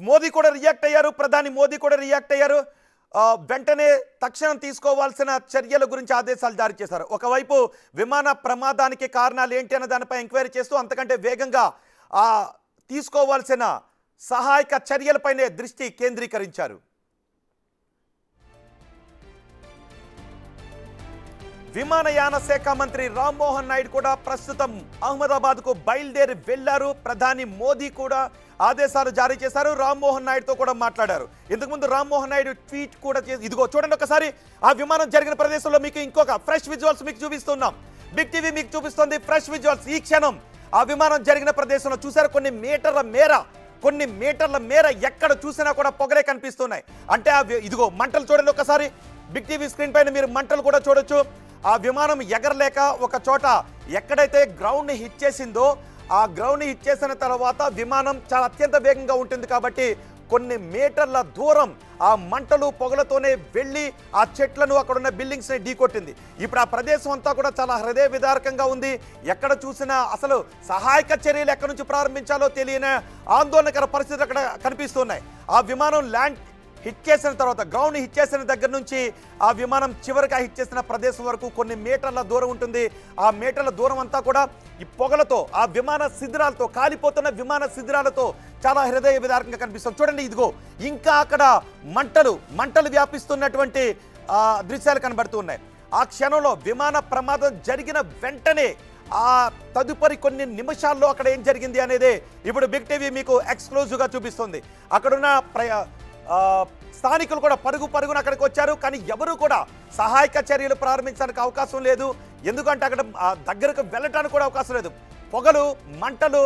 మోదీ కూడా రియాక్ట్ అయ్యారు, ప్రధాని మోదీ కూడా రియాక్ట్ అయ్యారు. వెంటనే తక్షణం తీసుకోవాల్సిన చర్యల గురించి ఆదేశాలు జారీ చేశారు. ఒకవైపు విమాన ప్రమాదానికి కారణాలు ఏంటి అన్న దానిపై ఎంక్వైరీ చేస్తూ అంతకంటే వేగంగా తీసుకోవాల్సిన సహాయక చర్యలపైనే దృష్టి కేంద్రీకరించారు. విమానయాన శాఖ మంత్రి రామ్మోహన్ నాయుడు కూడా ప్రస్తుతం అహ్మదాబాద్కు బయలుదేరి వెళ్లారు. ప్రధాని మోదీ కూడా ఆదేశాలు జారీ చేశారు. రామ్మోహన్ నాయుడుతో కూడా మాట్లాడారు. ఇంతకుముందు రామ్మోహన్ నాయుడు ట్వీట్ కూడా చేసి, ఇదిగో చూడండి ఒకసారి ఆ విమానం జరిగిన ప్రదేశంలో మీకు ఇంకొక ఫ్రెష్ విజువల్స్ మీకు చూపిస్తున్నాం. బిగ్ టీవీ మీకు చూపిస్తుంది ఫ్రెష్ విజువల్స్. ఈ క్షణం ఆ విమానం జరిగిన ప్రదేశంలో చూసారు, కొన్ని మీటర్ల మేర ఎక్కడ చూసినా కూడా పొగలే కనిపిస్తున్నాయి. అంటే ఇదిగో మంటలు చూడండి ఒకసారి, బిగ్ టీవీ స్క్రీన్ పైన మీరు మంటలు కూడా చూడొచ్చు. ఆ విమానం ఎగరలేక ఒక చోట ఎక్కడైతే గ్రౌండ్ని హిట్ చేసిందో ఆ గ్రౌండ్ని హిట్ చేసిన తర్వాత విమానం చాలా అత్యంత వేగంగా ఉంటుంది కాబట్టి కొన్ని మీటర్ల దూరం ఆ మంటలు పొగలతోనే వెళ్ళి ఆ చెట్లను అక్కడున్న బిల్డింగ్స్ని ఢీకొట్టింది. ఇప్పుడు ఆ ప్రదేశం అంతా కూడా చాలా హృదయ విదారకంగా ఉంది. ఎక్కడ చూసినా అసలు సహాయక చర్యలు ఎక్కడి నుంచి ప్రారంభించాలో తెలియని ఆందోళనకర పరిస్థితులు అక్కడ కనిపిస్తున్నాయి. ఆ విమానం హిట్ చేసిన తర్వాత గ్రౌండ్ హిట్ చేసిన దగ్గర నుంచి ఆ విమానం చివరిగా హిట్ చేసిన ప్రదేశం వరకు కొన్ని మీటర్ల దూరం ఉంటుంది. ఆ మీటర్ల దూరం అంతా కూడా ఈ పొగలతో, ఆ విమాన శిథిరాలతో, కాలిపోతున్న విమాన శిథిరాలతో చాలా హృదయ విదారకంగా కనిపిస్తుంది. చూడండి, ఇదిగో ఇంకా అక్కడ మంటలు వ్యాపిస్తున్నటువంటి దృశ్యాలు కనబడుతున్నాయి. ఆ క్షణంలో విమాన ప్రమాదం జరిగిన వెంటనే ఆ తదుపరి కొన్ని నిమిషాల్లో అక్కడ ఏం జరిగింది అనేది ఇప్పుడు బిగ్ టీవీ మీకు ఎక్స్క్లూజివ్గా చూపిస్తుంది. అక్కడున్న స్థానికులు కూడా పరుగున అక్కడికి వచ్చారు. కానీ ఎవరు కూడా సహాయక చర్యలు ప్రారంభించడానికి అవకాశం లేదు. ఎందుకంటే అక్కడ దగ్గరకు వెళ్ళటానికి కూడా అవకాశం లేదు. పొగలు, మంటలు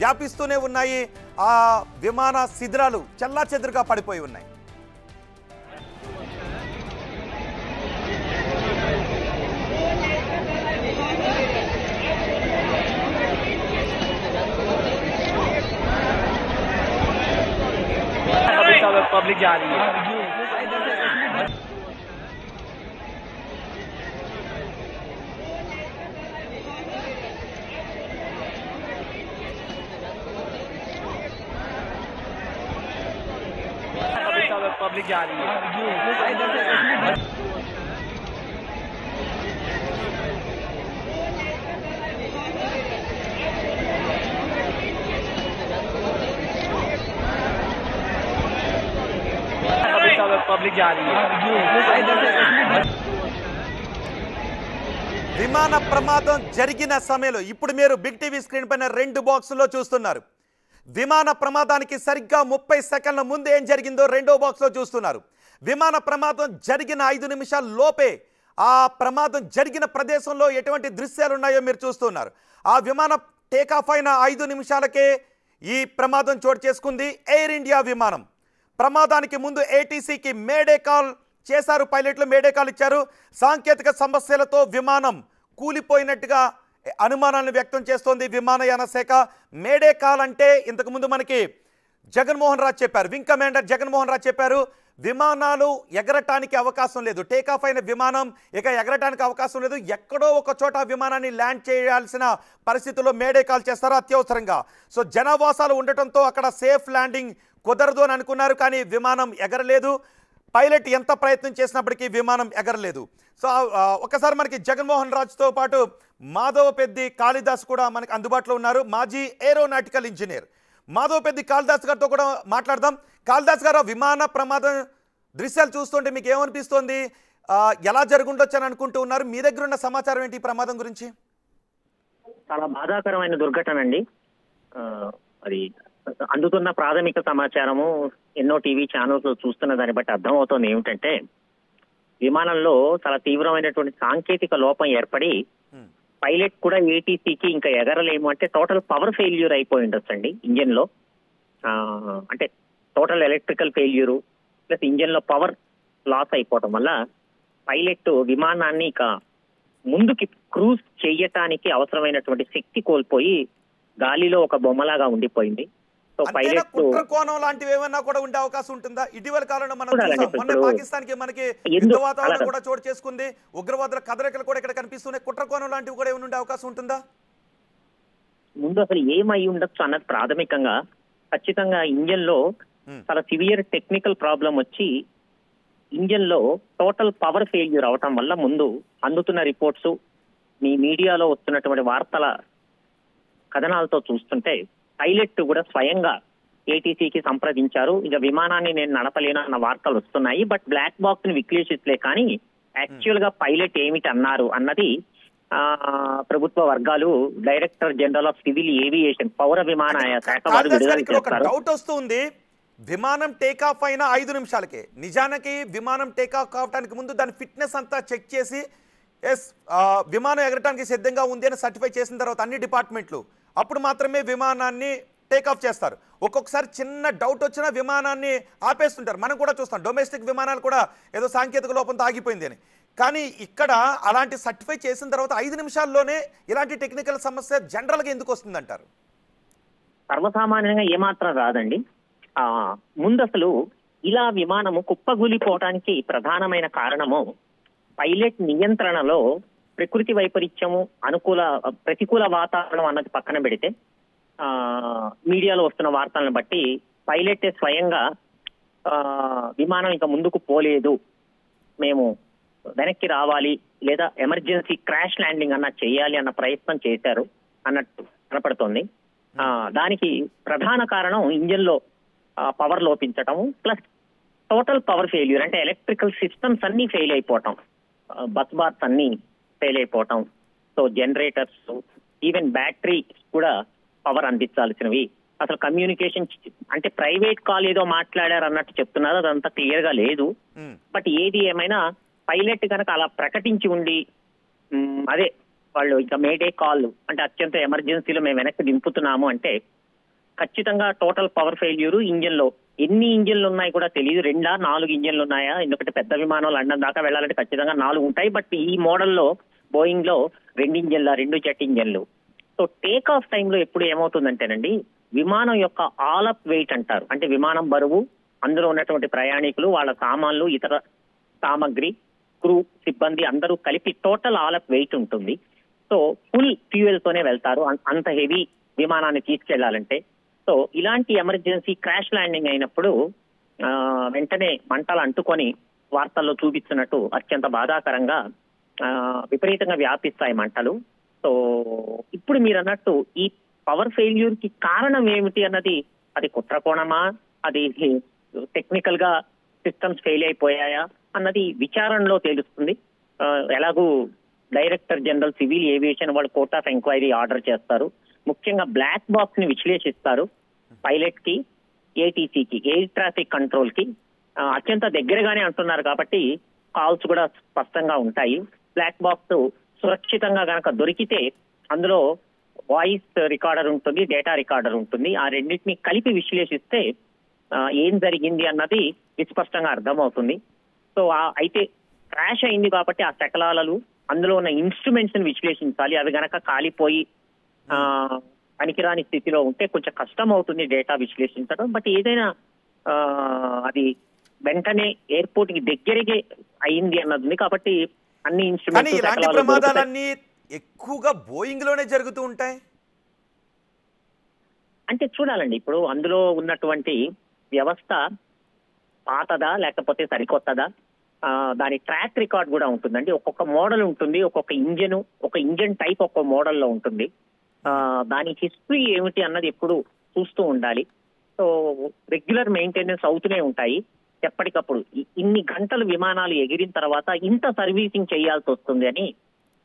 వ్యాపిస్తూనే ఉన్నాయి. ఆ విమాన శిథిరాలు చెల్లాచెదురుగా పడిపోయి ఉన్నాయి. पब्लिक जा रही है। पब्लिक जा रही है। पब्लिक जा रही है। విమాన ప్రమాదం జరిగిన సమయంలో ఇప్పుడు మీరు బిగ్ టీవీ స్క్రీన్ పైన 2 బాక్సుల్లో చూస్తున్నారు. విమాన ప్రమాదానికి సరిగ్గా 30 సెకండ్ల ముందు ఏం జరిగిందో రెండో బాక్స్లో చూస్తున్నారు. విమాన ప్రమాదం జరిగిన 5 నిమిషాల లోపే ఆ ప్రమాదం జరిగిన ప్రదేశంలో ఎటువంటి దృశ్యాలు ఉన్నాయో మీరు చూస్తున్నారు. ఆ విమానం టేకాఫ్ అయిన 5 నిమిషాలకే ఈ ప్రమాదం చోటు చేసుకుంది. ఎయిర్ ఇండియా విమానం ప్రమాదానికి ముందు ఏటీసీకి మేడే కాల్ చేశారు. పైలట్లు మేడే కాల్ ఇచ్చారు. సాంకేతిక సమస్యలతో విమానం కూలిపోయినట్టుగా అనుమానాలను వ్యక్తం చేస్తోంది విమానయాన శాఖ. మేడే కాల్ అంటే ఇంతకుముందు మనకి జగన్మోహన్ రాజు చెప్పారు, వింగ్ కమాండర్ జగన్మోహన్ రాజు చెప్పారు, విమానాలు ఎగరటానికి అవకాశం లేదు, టేకాఫ్ అయిన విమానం ఇక ఎగరటానికి అవకాశం లేదు, ఎక్కడో ఒక చోట విమానాన్ని ల్యాండ్ చేయాల్సిన పరిస్థితుల్లో మేడే కాల్ చేస్తారు అత్యవసరంగా. సో జనావాసాలు ఉండటంతో అక్కడ సేఫ్ ల్యాండింగ్ కుదరదు అని అనుకున్నారు. కానీ విమానం ఎగరలేదు. పైలట్ ఎంత ప్రయత్నం చేసినప్పటికీ విమానం ఎగరలేదు. సో ఒకసారి మనకి జగన్మోహన్ రాజుతో పాటు మాధవపెద్ది కాళిదాస్ కూడా మనకి అందుబాటులో ఉన్నారు, మాజీ ఏరోనాటికల్ ఇంజనీర్. మాధవపెద్ది కాళిదాస్ గారితో కూడా మాట్లాడదాం. కాళిదాస్ గారు, విమాన ప్రమాదం దృశ్యాలు చూస్తుంటే మీకు ఏమనిపిస్తోంది? ఎలా జరుగుండొచ్చు అని అనుకుంటూ ఉన్నారు? మీ దగ్గర ఉన్న సమాచారం ఏంటి ఈ ప్రమాదం గురించి? చాలా బాధాకరమైన దుర్ఘటన అండి. అది అందుతున్న ప్రాథమిక సమాచారము ఎన్నో టీవీ ఛానల్స్ చూస్తున్న దాన్ని బట్టి అర్థమవుతోంది ఏమిటంటే, విమానంలో చాలా తీవ్రమైనటువంటి సాంకేతిక లోపం ఏర్పడి పైలట్ కూడా ఏటీసీకి ఇంకా ఎగరలేము అంటే టోటల్ పవర్ ఫెయిల్యూర్ అయిపోయి ఉండొచ్చండి ఇంజన్ లో. అంటే total electrical failure plus engine లో పవర్ లాస్ అయిపోవటం వల్ల పైలట్ విమానాన్ని ఇక ముందుకి క్రూజ్ చేయటానికి అవసరమైనటువంటి శక్తి కోల్పోయి గాలిలో ఒక బొమ్మలాగా ఉండిపోయింది. సో పైలట్ కుట్ర కోణం లాంటివి ఏమైనా కూడా ఉండే అవకాశం ఉంటుందా? ఇటీవల కాలంలో మనం చూసాం, మొన్న పాకిస్తాన్ కి మనకి యుద్ధ వాతావరణం కూడా చోటు చేసుకుంది, ఉగ్రవాదుల కదలికలు కూడా ఇక్కడ కనిపిస్తున్నాయి. కుట్ర కోణం లాంటివి కూడా ఏమైనా ఉండే అవకాశం ఉంటుందా? ముందు అసలు ఏమై ఉండొచ్చు అన్నది ప్రాథమికంగా ఖచ్చితంగా ఇంజన్ లో చాలా సివియర్ టెక్నికల్ ప్రాబ్లం వచ్చి ఇంజన్ లో టోటల్ పవర్ ఫెయిల్యూర్ అవటం వల్ల ముందు అందుతున్న రిపోర్ట్స్ మీ మీడియాలో వస్తున్నటువంటి వార్తల కథనాలతో చూస్తుంటే పైలట్ కూడా స్వయంగా ఏటీసీకి సంప్రదించారు. ఇక విమానాన్ని నేను నడపలేను అన్న వార్తలు వస్తున్నాయి. బట్ బ్లాక్ బాక్స్ ని విశ్లేషించలే కానీ యాక్చువల్ గా పైలట్ ఏమిటి అన్నారు అన్నది ప్రభుత్వ వర్గాలు director general of civil aviation పౌర విమానయాన శాఖ వారు విడుదల చేస్తారు. డౌట్ వస్తుంది, విమానం టేకాఫ్ అయిన 5 నిమిషాలకే నిజానికి విమానం టేకాఫ్ కావడానికి ముందు దాని ఫిట్నెస్ అంతా చెక్ చేసి విమానం ఎగరటానికి సిద్ధంగా ఉంది అని సర్టిఫై చేసిన తర్వాత అన్ని డిపార్ట్మెంట్లు అప్పుడు మాత్రమే విమానాన్ని టేకాఫ్ చేస్తారు. ఒక్కొక్కసారి చిన్న డౌట్ వచ్చినా విమానాన్ని ఆపేస్తుంటారు. మనం కూడా చూస్తాం డొమెస్టిక్ విమానాలు కూడా ఏదో సాంకేతిక లోపంతో ఆగిపోయింది అని. కానీ ఇక్కడ అలాంటి సర్టిఫై చేసిన తర్వాత 5 నిమిషాల్లోనే ఇలాంటి టెక్నికల్ సమస్య జనరల్గా ఎందుకు వస్తుందంటారు? సర్వసామాన్యంగా ఏమాత్రం రాదండి. ముందు అసలు ఇలా విమానము కుప్పగూలిపోవడానికి ప్రధానమైన కారణము పైలట్ నియంత్రణలో ప్రకృతి వైపరీత్యము ప్రతికూల వాతావరణం అన్నది పక్కన పెడితే మీడియాలో వస్తున్న వార్తలను బట్టి పైలట్ స్వయంగా విమానం ఇంకా ముందుకు పోలేదు, మేము వెనక్కి రావాలి లేదా ఎమర్జెన్సీ క్రాష్ ల్యాండింగ్ అన్న చేయాలి అన్న ప్రయత్నం చేశారు అన్నట్టు కనపడుతోంది. దానికి ప్రధాన కారణం ఇంజిన్ లో పవర్ లోపించటము ప్లస్ టోటల్ పవర్ ఫెయిల్యూర్, అంటే ఎలక్ట్రికల్ సిస్టమ్స్ అన్ని ఫెయిల్ అయిపోవటం, బస్ బార్స్ అన్ని ఫెయిల్ అయిపోవటం, సో జనరేటర్స్ ఈవెన్ బ్యాటరీ కూడా పవర్ అందించాల్సినవి. అసలు కమ్యూనికేషన్ అంటే ప్రైవేట్ కాల్ ఏదో మాట్లాడారు అన్నట్టు చెప్తున్నారు, అదంతా క్లియర్ గా లేదు. బట్ ఏది ఏమైనా పైలట్ కనుక అలా ప్రకటించి ఉండి అదే వాళ్ళు ఇంకా మేడే కాల్ అంటే అత్యంత ఎమర్జెన్సీలో మేము వెనక్కి దింపుతున్నాము అంటే ఖచ్చితంగా టోటల్ పవర్ ఫెయిల్యూర్. ఇంజిన్ లో ఎన్ని ఇంజిన్లు ఉన్నాయి కూడా తెలియదు, 2-4 ఇంజిన్లు ఉన్నాయా, ఎందుకంటే పెద్ద విమానం లండన్ దాకా వెళ్ళాలంటే ఖచ్చితంగా 4 ఉంటాయి. బట్ ఈ మోడల్లో బోయింగ్ లో 2 జెట్ ఇంజిన్లు. సో టేక్ ఆఫ్ టైంలో ఎప్పుడు ఏమవుతుందంటేనండి విమానం యొక్క ఆల్ అప్ వెయిట్ అంటారు, అంటే విమానం బరువు, అందులో ఉన్నటువంటి ప్రయాణికులు, వాళ్ళ సామాన్లు, ఇతర సామగ్రి, క్రూ, సిబ్బంది అందరూ కలిపి టోటల్ ఆల్ అప్ వెయిట్ ఉంటుంది. సో ఫుల్ ఫ్యూయల్ తోనే వెళ్తారు అంత హెవీ విమానాన్ని తీసుకెళ్లాలంటే. సో ఇలాంటి ఎమర్జెన్సీ క్రాష్ ల్యాండింగ్ అయినప్పుడు వెంటనే మంటలు అంటుకొని వార్తల్లో చూపిస్తున్నట్టు అత్యంత బాధాకరంగా విపరీతంగా వ్యాపిస్తాయి మంటలు. సో ఇప్పుడు మీరు అన్నట్టు ఈ పవర్ ఫెయిల్యూర్ కి కారణం ఏమిటి అన్నది, అది కుట్రకోణమా, అది టెక్నికల్ గా సిస్టమ్స్ ఫెయిల్ అయిపోయాయా అన్నది విచారణలో తెలుస్తుంది. ఎలాగూ డైరెక్టర్ జనరల్ సివిల్ ఏవియేషన్ వాళ్ళు కోర్ట్ ఆఫ్ ఎంక్వైరీ ఆర్డర్ చేస్తారు. ముఖ్యంగా బ్లాక్ బాక్స్ ని విశ్లేషిస్తారు. పైలట్ కి, ఏటీసీకి, ఎయిర్ ట్రాఫిక్ కంట్రోల్ కి అత్యంత దగ్గరగానే అంటున్నారు కాబట్టి కాల్స్ కూడా స్పష్టంగా ఉంటాయి. బ్లాక్ బాక్స్ సురక్షితంగా గనక దొరికితే అందులో వాయిస్ రికార్డర్ ఉంటుంది, డేటా రికార్డర్ ఉంటుంది. ఆ రెండింటిని కలిపి విశ్లేషిస్తే ఏం జరిగింది అన్నది విస్పష్టంగా అర్థమవుతుంది. సో అయితే క్రాష్ అయింది కాబట్టి ఆ శకలాలు, అందులో ఉన్న ఇన్స్ట్రుమెంట్స్ ని విశ్లేషించాలి. అవి గనక కాలిపోయి పనికిరాని స్థితిలో ఉంటే కొంచెం కష్టం అవుతుంది డేటా విశ్లేషించడం. బట్ ఏదైనా అది వెంటనే ఎయిర్పోర్ట్ కి దగ్గరగే అయింది అన్నది కాబట్టి అన్ని ఇన్స్ట్రుమెంట్స్. ఇలాంటి ప్రమాదాలన్నీ ఎక్కువగా బోయింగ్ లోనే జరుగుతూ ఉంటాయి అంటే చూడాలండి, ఇప్పుడు అందులో ఉన్నటువంటి వ్యవస్థ పాతదా లేకపోతే సరికొత్తదా, దాని ట్రాక్ రికార్డ్ కూడా ఉంటుందండి. ఒక్కొక్క మోడల్ ఉంటుంది, ఒక్కొక్క ఇంజన్ టైప్ ఒక్కొక్క మోడల్లో ఉంటుంది. దాని హిస్టరీ ఏమిటి అన్నది ఎప్పుడు చూస్తూ ఉండాలి. సో రెగ్యులర్ మెయింటెనెన్స్ అవుతూనే ఉంటాయి ఎప్పటికప్పుడు. ఇన్ని గంటలు విమానాలు ఎగిరిన తర్వాత ఇంత సర్వీసింగ్ చేయాల్సి వస్తుంది అని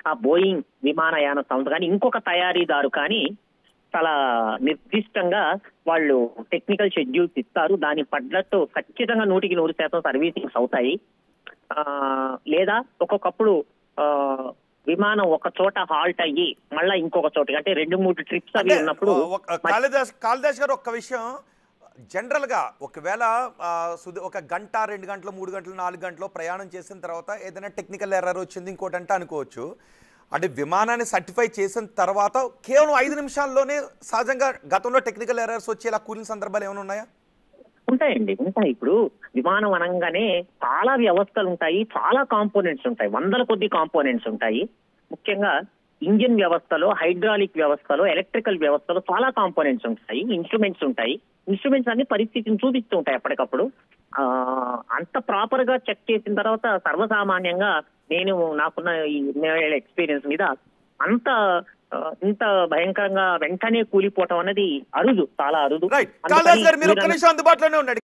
ఆ బోయింగ్ విమానయాన సంస్థ కానీ ఇంకొక తయారీదారు కానీ చాలా నిర్దిష్టంగా వాళ్ళు టెక్నికల్ షెడ్యూల్స్ ఇస్తారు. దాని పడ్డట్టు ఖచ్చితంగా 100% సర్వీసింగ్స్ అవుతాయి. లేదా ఒక్కొక్కప్పుడు విమానం ఒక చోట హాల్ట్ అయ్యి మళ్ళీ ఇంకొక చోట అంటే 2-3 ట్రిప్స్ అవి ఉన్నప్పుడు. కాళిదాస్ గారు ఒక్క విషయం, జనరల్ గా ఒకవేళ ఒక గంట, 2 గంటలు, 3 గంటలు, 4 గంటలు ప్రయాణం చేసిన తర్వాత ఏదైనా టెక్నికల్ ఎర్రర్ వచ్చింది ఇంకోటి అంటే అనుకోవచ్చు. అంటే విమానాన్ని సర్టిఫై చేసిన తర్వాత కేవలం 5 నిమిషాల్లోనే సహజంగా గతంలో టెక్నికల్ ఎర్రర్స్ వచ్చి ఇలా కూలిన సందర్భాలు ఏమైనా ఉన్నాయా? ఉంటాయండి, ఉంటాయి. ఇప్పుడు విమానం అనగానే చాలా వ్యవస్థలు ఉంటాయి, చాలా కాంపోనెంట్స్ ఉంటాయి, 100 కొద్ది కాంపోనెంట్స్ ఉంటాయి. ముఖ్యంగా ఇంజిన్ వ్యవస్థలో, హైడ్రాలిక్ వ్యవస్థలో, ఎలక్ట్రికల్ వ్యవస్థలో చాలా కాంపోనెంట్స్ ఉంటాయి, ఇన్స్ట్రుమెంట్స్ ఉంటాయి. ఇన్స్ట్రుమెంట్స్ అన్ని పరిస్థితిని చూపిస్తూ ఉంటాయి ఎప్పటికప్పుడు. అంత ప్రాపర్ గా చెక్ చేసిన తర్వాత సర్వసామాన్యంగా నేను నాకున్న ఈ ఎక్స్పీరియన్స్ మీద ఇంత భయంకరంగా వెంటనే కూలిపోవటం అనేది అరుదు, చాలా అరుదు. రైట్. కాళిదాస్ గారు మీరు ఒక్క నిమిషం అందుబాటులోనే ఉండండి.